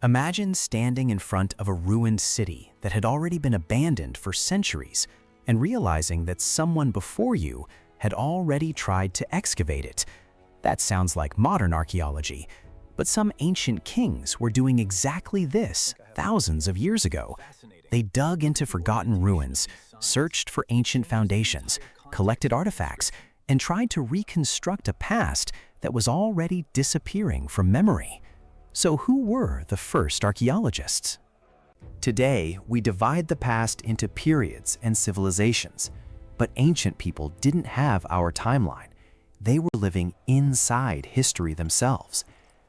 Imagine standing in front of a ruined city that had already been abandoned for centuries and realizing that someone before you had already tried to excavate it. That sounds like modern archaeology, but some ancient kings were doing exactly this thousands of years ago. They dug into forgotten ruins, searched for ancient foundations, collected artifacts, and tried to reconstruct a past that was already disappearing from memory. So who were the first archaeologists? Today, we divide the past into periods and civilizations, but ancient people didn't have our timeline. They were living inside history themselves,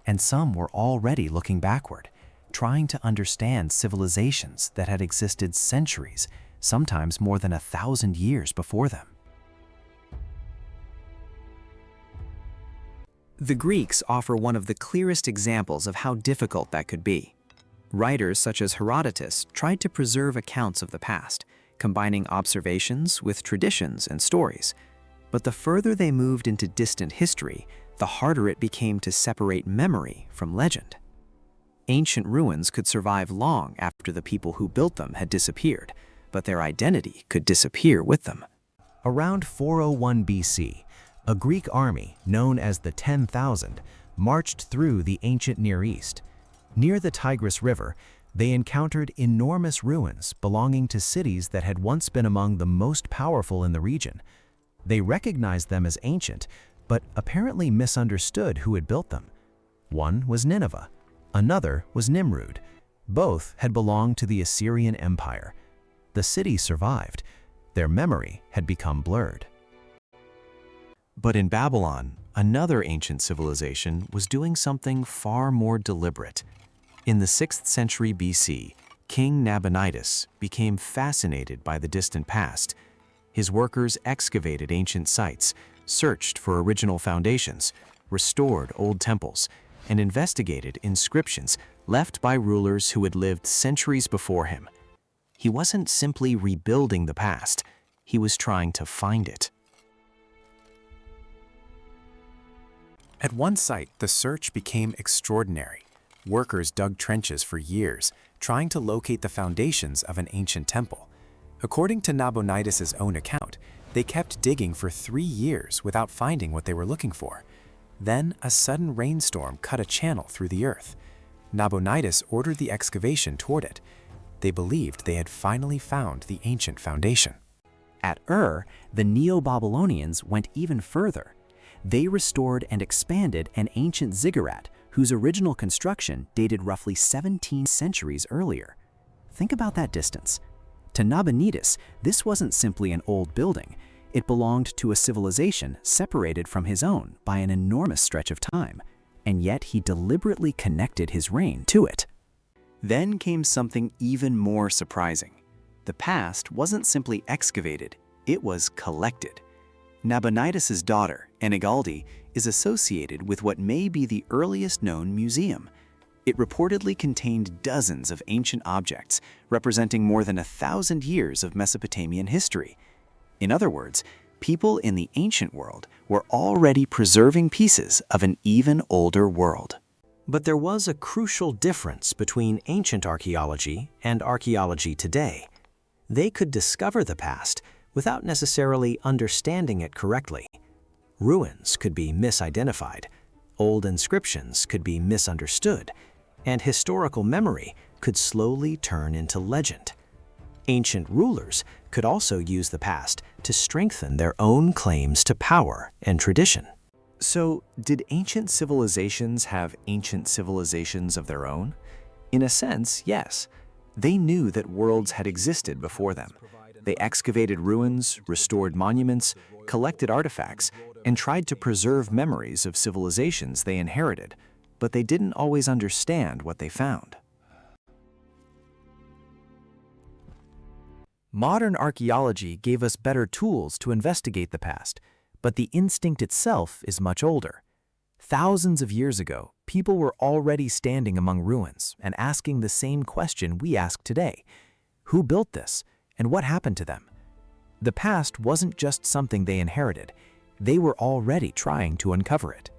and some were already looking backward, trying to understand civilizations that had existed centuries, sometimes more than 1,000 years before them. The Greeks offer one of the clearest examples of how difficult that could be. Writers such as Herodotus tried to preserve accounts of the past, combining observations with traditions and stories. But the further they moved into distant history, the harder it became to separate memory from legend. Ancient ruins could survive long after the people who built them had disappeared, but their identity could disappear with them. Around 401 BC, a Greek army known as the 10,000 marched through the ancient Near East. Near the Tigris River, they encountered enormous ruins belonging to cities that had once been among the most powerful in the region. They recognized them as ancient, but apparently misunderstood who had built them. One was Nineveh, another was Nimrud. Both had belonged to the Assyrian Empire. The city survived. Their memory had become blurred. But in Babylon, another ancient civilization was doing something far more deliberate. In the 6th century BC, King Nabonidus became fascinated by the distant past. His workers excavated ancient sites, searched for original foundations, restored old temples, and investigated inscriptions left by rulers who had lived centuries before him. He wasn't simply rebuilding the past, he was trying to find it. At one site, the search became extraordinary. Workers dug trenches for years, trying to locate the foundations of an ancient temple. According to Nabonidus' own account, they kept digging for 3 years without finding what they were looking for. Then, a sudden rainstorm cut a channel through the earth. Nabonidus ordered the excavation toward it. They believed they had finally found the ancient foundation. At the Neo-Babylonians went even further. They restored and expanded an ancient ziggurat whose original construction dated roughly 17 centuries earlier. Think about that distance. To Nabonidus, this wasn't simply an old building. It belonged to a civilization separated from his own by an enormous stretch of time, and yet he deliberately connected his reign to it. Then came something even more surprising. The past wasn't simply excavated, it was collected. Nabonidus' daughter, Enigaldi, is associated with what may be the earliest known museum. It reportedly contained dozens of ancient objects representing more than 1,000 years of Mesopotamian history. In other words, people in the ancient world were already preserving pieces of an even older world. But there was a crucial difference between ancient archaeology and archaeology today. They could discover the past without necessarily understanding it correctly. Ruins could be misidentified, old inscriptions could be misunderstood, and historical memory could slowly turn into legend. Ancient rulers could also use the past to strengthen their own claims to power and tradition. So, did ancient civilizations have ancient civilizations of their own? In a sense, yes. They knew that worlds had existed before them. They excavated ruins, restored monuments, collected artifacts, and tried to preserve memories of civilizations they inherited, but they didn't always understand what they found. Modern archaeology gave us better tools to investigate the past, but the instinct itself is much older. Thousands of years ago, people were already standing among ruins and asking the same question we ask today: who built this, and what happened to them? The past wasn't just something they inherited, they were already trying to uncover it.